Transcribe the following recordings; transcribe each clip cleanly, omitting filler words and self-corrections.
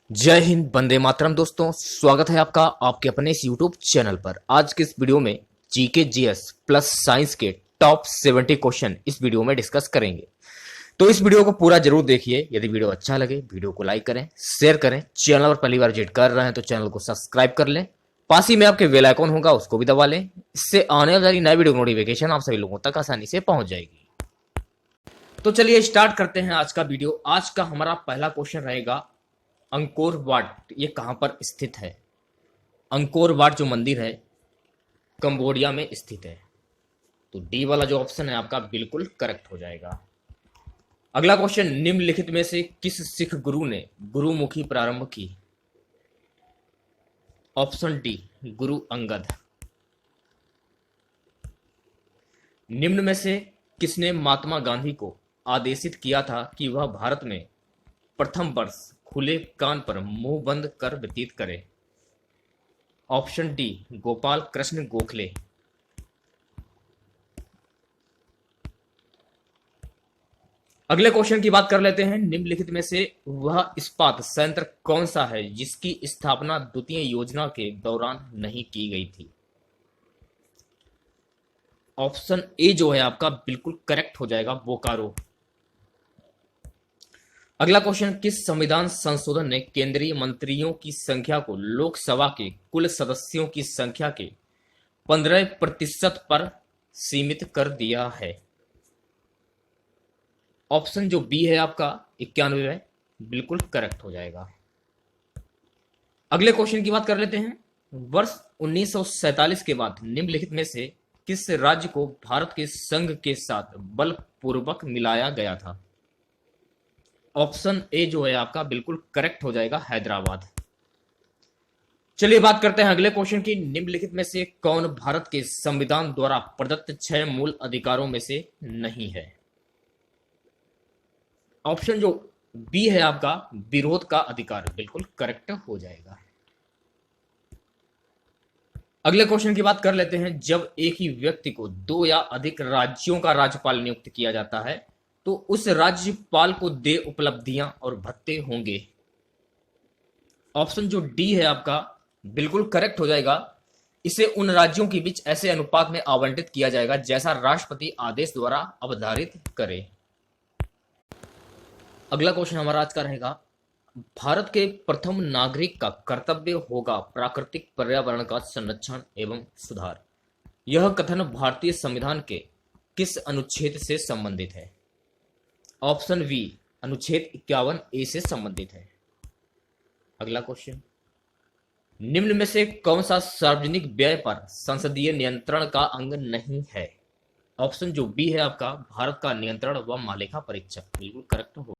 जय हिंद, वंदे मातरम। दोस्तों, स्वागत है आपका आपके अपने इस यूट्यूब चैनल पर। आज के इस वीडियो में जीके जीएस प्लस साइंस के टॉप 70 क्वेश्चन इस वीडियो में डिस्कस करेंगे। तो इस वीडियो को पूरा जरूर देखिए। यदि वीडियो अच्छा लगे वीडियो को लाइक करें, शेयर करें। चैनल पर पहली बार विजिट कर रहे हैं तो चैनल को सब्सक्राइब कर लें। पास ही में आपके बेल आइकॉन होगा, उसको भी दबा लें। इससे आने वाली नई वीडियो नोटिफिकेशन आप सभी लोगों तक आसानी से पहुंच जाएगी। तो चलिए स्टार्ट करते हैं आज का वीडियो। आज का हमारा पहला क्वेश्चन रहेगा, अंकोर वाट ये कहां पर स्थित है? अंकोर वाट जो मंदिर है कंबोडिया में स्थित है। तो डी वाला जो ऑप्शन है आपका बिल्कुल करेक्ट हो जाएगा। अगला क्वेश्चन, निम्नलिखित में से किस सिख गुरु ने गुरुमुखी प्रारंभ की? Option D, Guru Angad. निम्न में से किसने महात्मा गांधी को आदेशित किया था कि वह भारत में प्रथम वर्ष खुले कान पर मुंह बंद कर व्यतीत करे? Option D, Gopal Krishna Gokhale. अगले क्वेश्चन की बात कर लेते हैं। निम्नलिखित में से वह इस्पात संयंत्र कौन सा है जिसकी स्थापना द्वितीय योजना के दौरान नहीं की गई थी? ऑप्शन ए जो है आपका बिल्कुल करेक्ट हो जाएगा, बोकारो। अगला क्वेश्चन, किस संविधान संशोधन ने केंद्रीय मंत्रियों की संख्या को लोकसभा के कुल सदस्यों की संख्या के 15% पर सीमित कर दिया है? ऑप्शन जो बी है आपका 91 है, बिल्कुल करेक्ट हो जाएगा। अगले क्वेश्चन की बात कर लेते हैं। वर्ष 1947 के बाद निम्नलिखित में से किस राज्य को भारत के संघ के साथ बलपूर्वक मिलाया गया था? ऑप्शन ए जो है आपका बिल्कुल करेक्ट हो जाएगा, हैदराबाद। चलिए बात करते हैं अगले क्वेश्चन की। निम्नलिखित में से कौन भारत के संविधान द्वारा प्रदत्त 6 मूल अधिकारों में से नहीं है? ऑप्शन जो बी है आपका विरोध का अधिकार, बिल्कुल करेक्ट हो जाएगा। अगले क्वेश्चन की बात कर लेते हैं। जब एक ही व्यक्ति को 2 या अधिक राज्यों का राज्यपाल नियुक्त किया जाता है तो उस राज्यपाल को देय उपलब्धियां और भत्ते होंगे? ऑप्शन जो डी है आपका बिल्कुल करेक्ट हो जाएगा। इसे उन राज्यों के बीच ऐसे अनुपात में आवंटित किया जाएगा जैसा राष्ट्रपति आदेश द्वारा अवधारित करे। अगला क्वेश्चन हमारा आज का रहेगा, भारत के प्रथम नागरिक का कर्तव्य होगा प्राकृतिक पर्यावरण का संरक्षण एवं सुधार। यह कथन भारतीय संविधान के किस अनुच्छेद से संबंधित है? ऑप्शन वी, अनुच्छेद 51 ए से संबंधित है। अगला क्वेश्चन, निम्न में से कौन सा सार्वजनिक व्यय पर संसदीय नियंत्रण का अंग नहीं है? ऑप्शन जो बी है आपका भारत का नियंत्रण व महालेखा परीक्षक, बिल्कुल करेक्ट हो।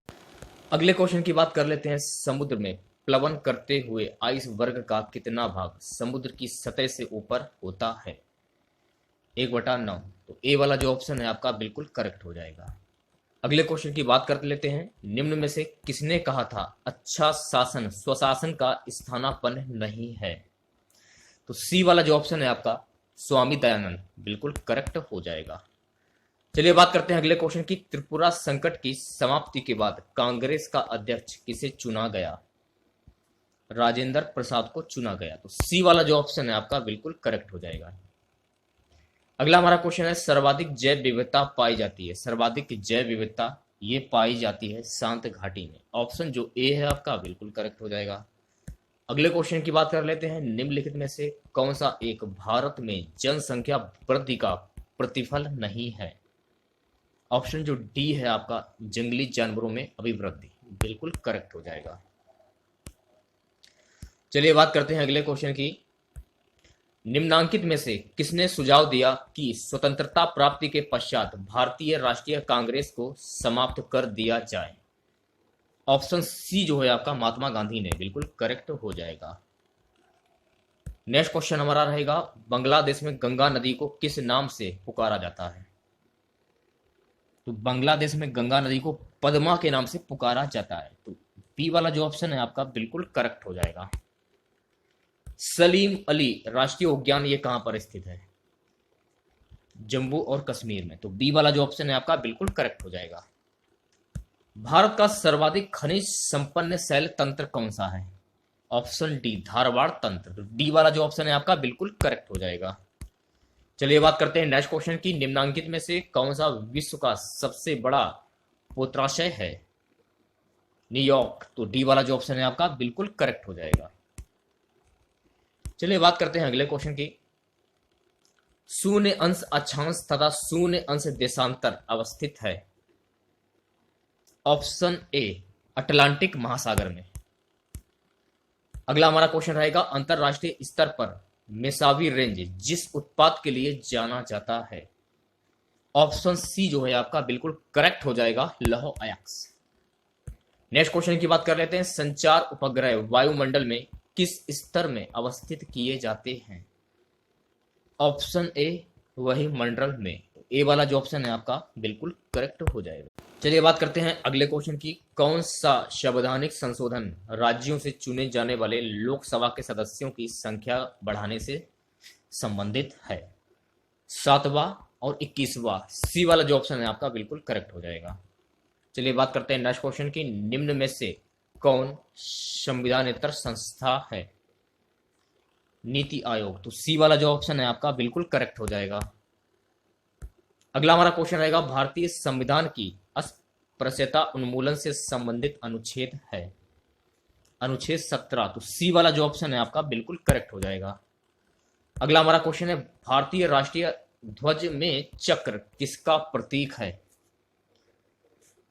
अगले क्वेश्चन की बात कर लेते हैं। समुद्र में प्लवन करते हुए आइस वर्ग का कितना भाग समुद्र की सतह से ऊपर होता है? 1/9। तो ए वाला जो ऑप्शन है आपका बिल्कुल करेक्ट हो जाएगा। अगले क्वेश्चन की बात कर लेते हैं। निम्न में से किसने कहा था अच्छा शासन स्वशासन का स्थानापन्न नहीं है? तो सी वाला जो ऑप्शन है आपका स्वामी दयानंद, बिल्कुल करेक्ट हो जाएगा। चलिए बात करते हैं अगले क्वेश्चन की। त्रिपुरा संकट की समाप्ति के बाद कांग्रेस का अध्यक्ष किसे चुना गया? राजेंद्र प्रसाद को चुना गया। तो सी वाला जो ऑप्शन है आपका बिल्कुल करेक्ट हो जाएगा। अगला हमारा क्वेश्चन है, सर्वाधिक जैव विविधता पाई जाती है। सर्वाधिक जैव विविधता ये पाई जाती है शांत घाटी में। ऑप्शन जो ए है आपका बिल्कुल करेक्ट हो जाएगा। अगले क्वेश्चन की बात कर लेते हैं। निम्नलिखित में से कौन सा एक भारत में जनसंख्या वृद्धि का प्रतिफल नहीं है? ऑप्शन जो डी है आपका जंगली जानवरों में अभिवृद्धि, बिल्कुल करेक्ट हो जाएगा। चलिए बात करते हैं अगले क्वेश्चन की। निम्नांकित में से किसने सुझाव दिया कि स्वतंत्रता प्राप्ति के पश्चात भारतीय राष्ट्रीय कांग्रेस को समाप्त कर दिया जाए? ऑप्शन सी जो है आपका महात्मा गांधी ने, बिल्कुल करेक्ट हो जाएगा। नेक्स्ट क्वेश्चन हमारा रहेगा, बांग्लादेश में गंगा नदी को किस नाम से पुकारा जाता है? तो बांग्लादेश में गंगा नदी को पद्मा के नाम से पुकारा जाता है। तो बी वाला जो ऑप्शन है आपका बिल्कुल करेक्ट हो जाएगा। सलीम अली राष्ट्रीय उद्यान ये कहां पर स्थित है? जम्मू और कश्मीर में। तो बी वाला जो ऑप्शन है आपका बिल्कुल करेक्ट हो जाएगा। भारत का सर्वाधिक खनिज संपन्न शैल तंत्र कौन सा है? ऑप्शन डी धारवाड़ तंत्र। तो डी वाला जो ऑप्शन है आपका बिल्कुल करेक्ट हो जाएगा। चलिए बात करते हैं नेक्स्ट क्वेश्चन की। निम्नांकित में से कौन सा विश्व का सबसे बड़ा पोत्राशय है? न्यूयॉर्क। तो डी वाला जो ऑप्शन है आपका बिल्कुल करेक्ट हो जाएगा। चलिए बात करते हैं अगले क्वेश्चन की। शून्य अंश अक्षांश तथा शून्य अंश देशांतर अवस्थित है। ऑप्शन ए अटलांटिक महासागर में। अगला हमारा क्वेश्चन रहेगा अंतरराष्ट्रीय स्तर पर मेसावी रेंज जिस उत्पाद के लिए जाना जाता है। ऑप्शन सी जो है आपका बिल्कुल करेक्ट हो जाएगा, लौह अयस्क। नेक्स्ट क्वेश्चन की बात कर लेते हैं। संचार उपग्रह वायुमंडल में किस स्तर में अवस्थित किए जाते हैं? ऑप्शन ए वही मंडल में। ए वाला जो ऑप्शन है आपका बिल्कुल करेक्ट हो जाएगा। चलिए बात करते हैं अगले क्वेश्चन की। कौन सा संवैधानिक संशोधन राज्यों से चुने जाने वाले लोकसभा के सदस्यों की संख्या बढ़ाने से संबंधित है? 7वां और 21वां। सी वाला जो ऑप्शन है आपका बिल्कुल करेक्ट हो जाएगा। चलिए बात करते हैं नेक्स्ट क्वेश्चन की। निम्न में से कौन संविधानेतर संस्था है? नीति आयोग। तो सी वाला जो ऑप्शन है आपका बिल्कुल करेक्ट हो जाएगा। अगला हमारा क्वेश्चन रहेगा भारतीय संविधान की अस्पृश्यता उन्मूलन से संबंधित अनुच्छेद है। अनुच्छेद 17। तो सी वाला जो ऑप्शन है आपका बिल्कुल करेक्ट हो जाएगा। अगला हमारा क्वेश्चन है भारतीय राष्ट्रीय ध्वज में चक्र किसका प्रतीक है?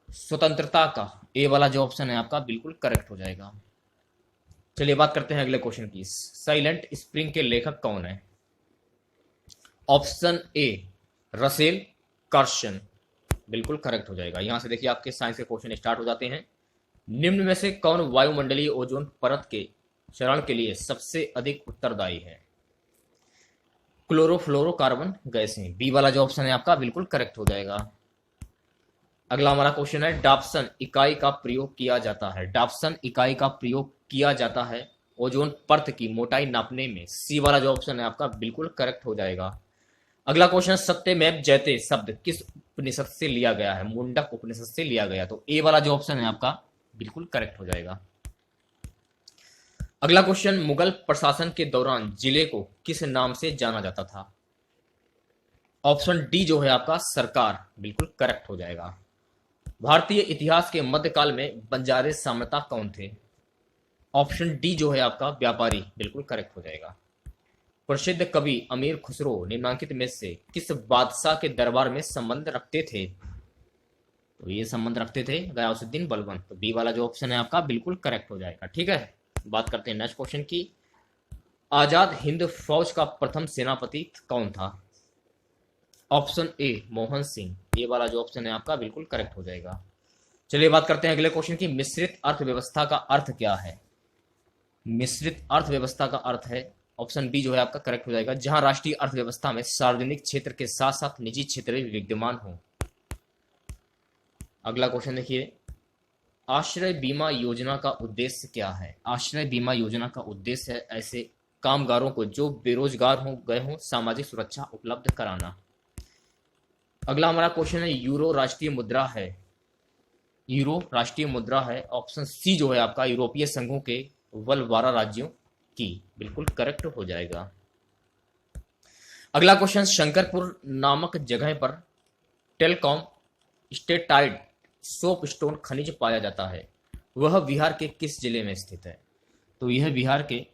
स्वतंत्रता का। ए वाला जो ऑप्शन है आपका बिल्कुल करेक्ट हो जाएगा। चलिए बात करते हैं अगले क्वेश्चन की। साइलेंट स्प्रिंग के लेखक कौन है? Option A Russell Carson. बिल्कुल करेक्ट हो जाएगा। यहां से देखिए आपके साइंस के क्वेश्चन स्टार्ट हो जाते हैं। निम्न में से कौन वायुमंडलीय ओजोन परत के क्षरण के लिए सबसे अधिक उत्तरदायी है? क्लोरोफ्लोरोकार्बन गैसें। बी वाला जो ऑप्शन है आपका बिल्कुल करेक्ट हो जाएगा। अगला हमारा क्वेश्चन है डाप्सन इकाई का प्रयोग किया जाता है। डाप्सन इकाई का प्रयोग किया जाता है ओजोन परत की मोटाई नापने में। सी वाला जो ऑप्शन है आपका बिल्कुल करेक्ट हो जाएगा। अगला क्वेश्चन सत्यमेव जयते शब्द किस उपनिषद से लिया गया है? मुंडक उपनिषद से लिया गया। तो ए वाला जो ऑप्शन है आपका बिल्कुल करेक्ट हो जाएगा। अगला क्वेश्चन मुगल प्रशासन के दौरान जिले को किस नाम से जाना जाता था? ऑप्शन डी जो है आपका सरकार। बिल्कुल करेक्ट हो जाएगा। भारतीय इतिहास के मध्यकाल में बंजारे साम्राज्य कौन थे? ऑप्शन डी जो है आपका व्यापारी। बिल्कुल करेक्ट हो जाएगा। प्रसिद्ध कवि अमीर खुसरो निम्नांकित में से किस बादशाह के दरबार में संबंध रखते थे? तो ये संबंध रखते थे गयासुद्दीन बलबन। तो बी वाला जो ऑप्शन है आपका बिल्कुल करेक्ट हो जाएगा। ठीक है, बात करते हैं नेक्स्ट क्वेश्चन की। आजाद हिंद फौज का प्रथम सेनापति कौन था? Option A Mohan Singh. ये वाला जो ऑप्शन है आपका बिल्कुल करेक्ट हो जाएगा। चलिए बात करते हैं अगले क्वेश्चन की। मिश्रित अर्थव्यवस्था का अर्थ क्या है? मिश्रित अर्थव्यवस्था का अर्थ है ऑप्शन बी जो है आपका करेक्ट हो जाएगा, जहां राष्ट्रीय अर्थव्यवस्था में सार्वजनिक क्षेत्र के साथ साथ निजी क्षेत्र भी विद्यमान हो। अगला क्वेश्चन देखिए, आश्रय बीमा योजना का उद्देश्य क्या है? आश्रय बीमा योजना का उद्देश्य है ऐसे कामगारों को जो बेरोजगार हो गए हों सामाजिक सुरक्षा उपलब्ध कराना। अगला हमारा क्वेश्चन है यूरो राष्ट्रीय मुद्रा है। यूरो राष्ट्रीय मुद्रा है ऑप्शन सी जो है आपका यूरोपीय संघों के केवल 12 राज्यों की। बिल्कुल करेक्ट हो जाएगा। अगला क्वेश्चन, शंकरपुर नामक जगह पर टेलकॉम स्टेटाइट सोपस्टोन खनिज पाया जाता है, वह बिहार के किस जिले में स्थित है? तो यह बिहार के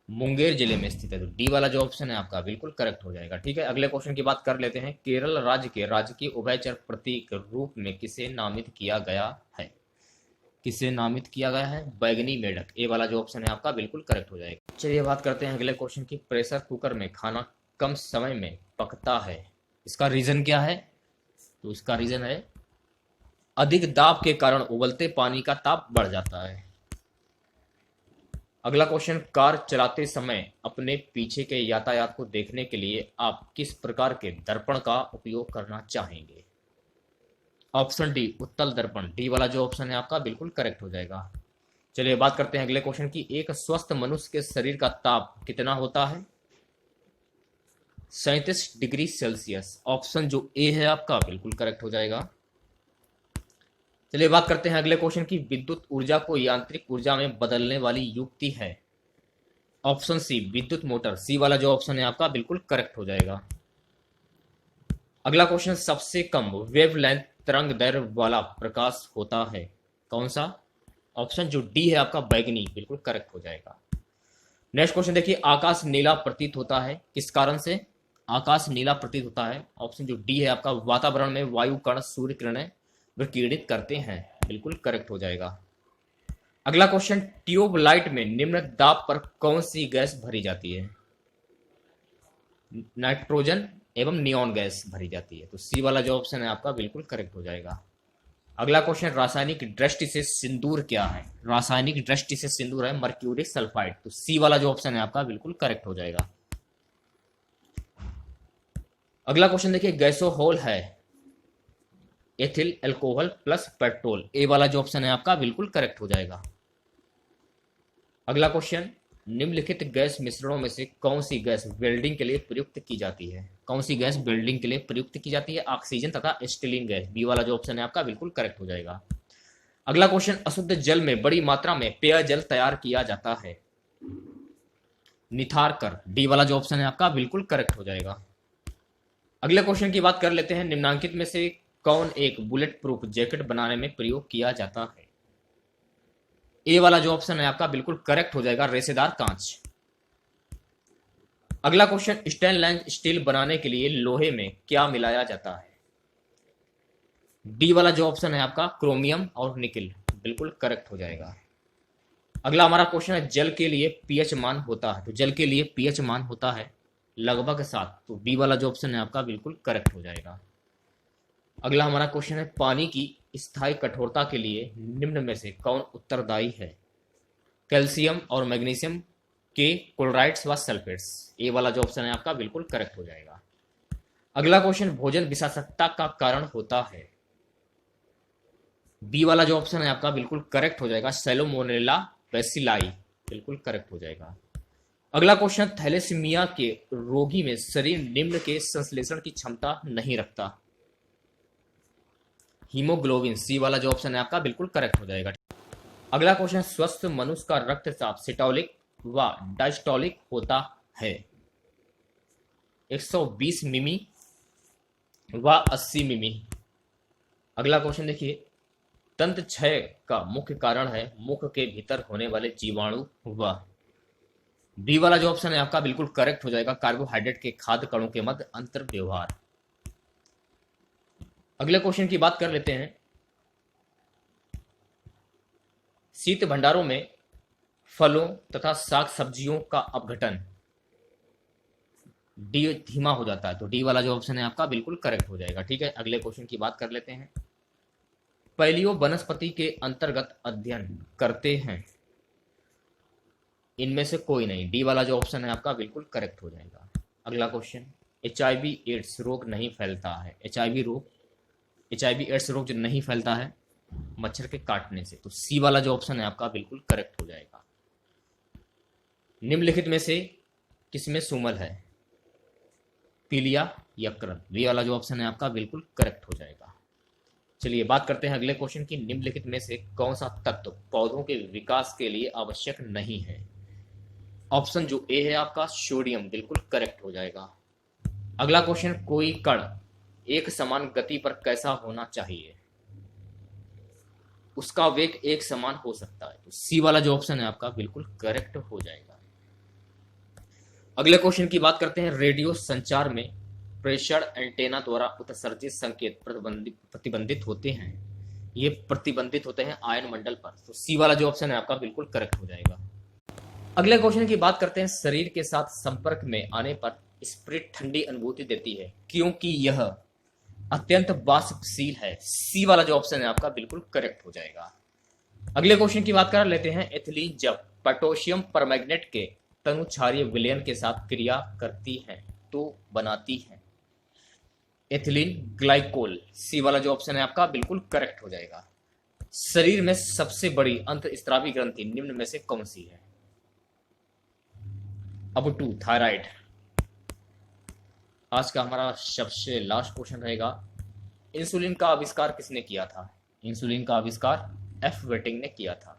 मुंगेर जिले में स्थित है। तो डी वाला जो ऑप्शन है आपका बिल्कुल करेक्ट हो जाएगा। ठीक है, अगले क्वेश्चन की बात कर लेते हैं। केरल राज्य के राजकीय उभयचर प्रतीक रूप में किसे नामित किया गया है? किसे नामित किया गया है? बैगनी मेढक। ए वाला जो ऑप्शन है आपका बिल्कुल करेक्ट हो जाएगा। चलिए बात करते हैं अगले क्वेश्चन की। प्रेशर कुकर में खाना कम समय में पकता है, इसका रीजन क्या है? तो इसका रीजन है अधिक दाब के कारण उबलते पानी का ताप बढ़ जाता है। अगला क्वेश्चन, कार चलाते समय अपने पीछे के यातायात को देखने के लिए आप किस प्रकार के दर्पण का उपयोग करना चाहेंगे? ऑप्शन डी उत्तल दर्पण। डी वाला जो ऑप्शन है आपका बिल्कुल करेक्ट हो जाएगा। चलिए बात करते हैं अगले क्वेश्चन की। एक स्वस्थ मनुष्य के शरीर का ताप कितना होता है? 37 डिग्री सेल्सियस। ऑप्शन जो ए है आपका बिल्कुल करेक्ट हो जाएगा। चलिए बात करते हैं अगले क्वेश्चन की। विद्युत ऊर्जा को यांत्रिक ऊर्जा में बदलने वाली युक्ति है। ऑप्शन सी विद्युत मोटर, सी वाला जो ऑप्शन है आपका बिल्कुल करेक्ट हो जाएगा। अगला क्वेश्चन, सबसे कम वेवलेंथ तरंग दैर्घ्य वाला प्रकाश होता है कौन सा? ऑप्शन जो डी है आपका बैगनी, बिल्कुल करेक्ट हो जाएगा। नेक्स्ट क्वेश्चन देखिए, आकाश नीला प्रतीत होता है किस कारण से? आकाश नीला प्रतीत होता है, ऑप्शन जो डी है आपका वातावरण में वायु कण सूर्य किरणें विकिरणित करते हैं, बिल्कुल करेक्ट हो जाएगा। अगला क्वेश्चन, ट्यूबलाइट में निम्न दाब पर कौन सी गैस भरी जाती है? नाइट्रोजन एवं नियॉन गैस भरी जाती है, तो सी वाला जो ऑप्शन है आपका बिल्कुल करेक्ट हो जाएगा। अगला क्वेश्चन, रासायनिक दृष्टि से सिंदूर क्या है? रासायनिक दृष्टि से सिंदूर है मर्क्यूरी सल्फाइड, तो सी वाला जो ऑप्शन है आपका बिल्कुल करेक्ट हो जाएगा। अगला क्वेश्चन देखिए, गैसोहोल है एथिल अल्कोहल प्लस पेट्रोल, ए वाला जो ऑप्शन है आपका बिल्कुल करेक्ट हो जाएगा। अगला क्वेश्चन, निम्नलिखित गैस मिश्रणों में से कौन सी गैस वेल्डिंग के लिए प्रयुक्त की जाती है? कौन सी गैस वेल्डिंग के लिए प्रयुक्त की जाती है? ऑक्सीजन तथा स्टीलिन गैस, बी वाला जो ऑप्शन है आपका बिल्कुल करेक्ट हो जाएगा। अगला क्वेश्चन, अशुद्ध जल में बड़ी मात्रा में पेयजल तैयार किया जाता है निथार कर, डी वाला जो ऑप्शन है आपका बिल्कुल करेक्ट हो जाएगा। अगले क्वेश्चन की बात कर लेते हैं, निम्नांकित में से कौन एक बुलेट प्रूफ जैकेट बनाने में प्रयोग किया जाता है? ए वाला जो ऑप्शन है आपका बिल्कुल करेक्ट हो जाएगा, रेसेदार कांच। अगला क्वेश्चन, स्टेनलेस स्टील बनाने के लिए लोहे में क्या मिलाया जाता है? डी वाला जो ऑप्शन है आपका क्रोमियम और निकिल, बिल्कुल करेक्ट हो जाएगा। अगला हमारा क्वेश्चन है, जल के लिए पीएच मान होता है, तो जल के लिए पीएच मान होता है लगभग 7, तो बी वाला जो ऑप्शन है आपका बिल्कुल करेक्ट हो जाएगा। अगला हमारा क्वेश्चन है, पानी की स्थायी कठोरता के लिए निम्न में से कौन उत्तरदायी है? कैल्शियम और मैग्नीशियम के क्लोराइड्स व सल्फेट्स, ए वाला जो ऑप्शन है आपका बिल्कुल करेक्ट हो जाएगा। अगला क्वेश्चन, भोजन विषाक्तता का कारण होता है? बी वाला जो ऑप्शन है आपका बिल्कुल करेक्ट हो जाएगा, सैलोमोनेला बेसिलाई, बिल्कुल करेक्ट हो जाएगा। अगला क्वेश्चन, थैलेसीमिया के रोगी में शरीर निम्न के संश्लेषण की क्षमता नहीं रखता? हीमोग्लोबिन, सी वाला जो ऑप्शन है आपका बिल्कुल करेक्ट हो जाएगा। अगला क्वेश्चन, स्वस्थ मनुष्य का रक्तचाप सिटोलिक व डायस्टोलिक होता है 120 मिमी व 80 मिमी। अगला क्वेश्चन देखिए, दंत क्षय का मुख्य कारण है मुख के भीतर होने वाले जीवाणु व, बी वाला जो ऑप्शन है आपका बिल्कुल करेक्ट हो जाएगा, कार्बोहाइड्रेट के खाद्य कणों के मध्य अंतर व्यवहार। अगले क्वेश्चन की बात कर लेते हैं, शीत भंडारों में फलों तथा साग सब्जियों का अपघटन डी धीमा हो जाता है, तो डी वाला जो ऑप्शन है आपका बिल्कुल करेक्ट हो जाएगा। ठीक है, अगले क्वेश्चन की बात कर लेते हैं, पैलियो वनस्पति के अंतर्गत अध्ययन करते हैं इनमें से कोई नहीं, डी वाला जो ऑप्शन है आपका बिल्कुल करेक्ट हो जाएगा। अगला क्वेश्चन, HIV एड्स रोग नहीं फैलता है, HIV एड्स रोग जो नहीं फैलता है मच्छर के काटने से, तो सी वाला जो ऑप्शन है आपका बिल्कुल करेक्ट हो जाएगा। निम्नलिखित में से किसमें सुमल है? पीलिया यकृत, बी वाला जो ऑप्शन है आपका बिल्कुल करेक्ट हो जाएगा। चलिए बात करते हैं अगले क्वेश्चन की, निम्नलिखित में से कौन सा तत्व पौधों के विकास के लिए आवश्यक नहीं है? ऑप्शन जो ए है आपका सोडियम, बिल्कुल करेक्ट हो जाएगा। अगला क्वेश्चन, कोई कण एक समान गति पर कैसा होना चाहिए? उसका वेग एक समान हो सकता है, तो सी वाला जो ऑप्शन है आपका बिल्कुल करेक्ट हो जाएगा। अगले क्वेश्चन की बात करते हैं, रेडियो संचार में प्रेषण एंटेना द्वारा उत्सर्जित संकेत प्रतिबंधित होते हैं, ये प्रतिबंधित होते हैं आयन मंडल पर, तो सी वाला जो ऑप्शन है आपका बिल्कुल करेक्ट हो जाएगा। अगले क्वेश्चन की बात करते हैं, शरीर के साथ संपर्क में आने पर स्प्रिट ठंडी अनुभूति देती है क्योंकि यह अत्यंत वाष्पशील है, सी वाला जो ऑप्शन है आपका बिल्कुल करेक्ट हो जाएगा। अगले क्वेश्चन की बात कर लेते हैं, एथिलीन जब पोटेशियम परमैंगनेट के तनु क्षारीय विलयन के साथ क्रिया करती है तो बनाती है एथिलीन ग्लाइकोल, सी वाला जो ऑप्शन है आपका बिल्कुल करेक्ट हो जाएगा। शरीर में सबसे बड़ी अंतःस्रावी ग्रंथि निम्न में से कौन सी है? अब टू थायराइड। आज का हमारा सबसे लास्ट क्वेश्चन रहेगा, इंसुलिन का आविष्कार किसने किया था? इंसुलिन का आविष्कार एफ वेटिंग ने किया था।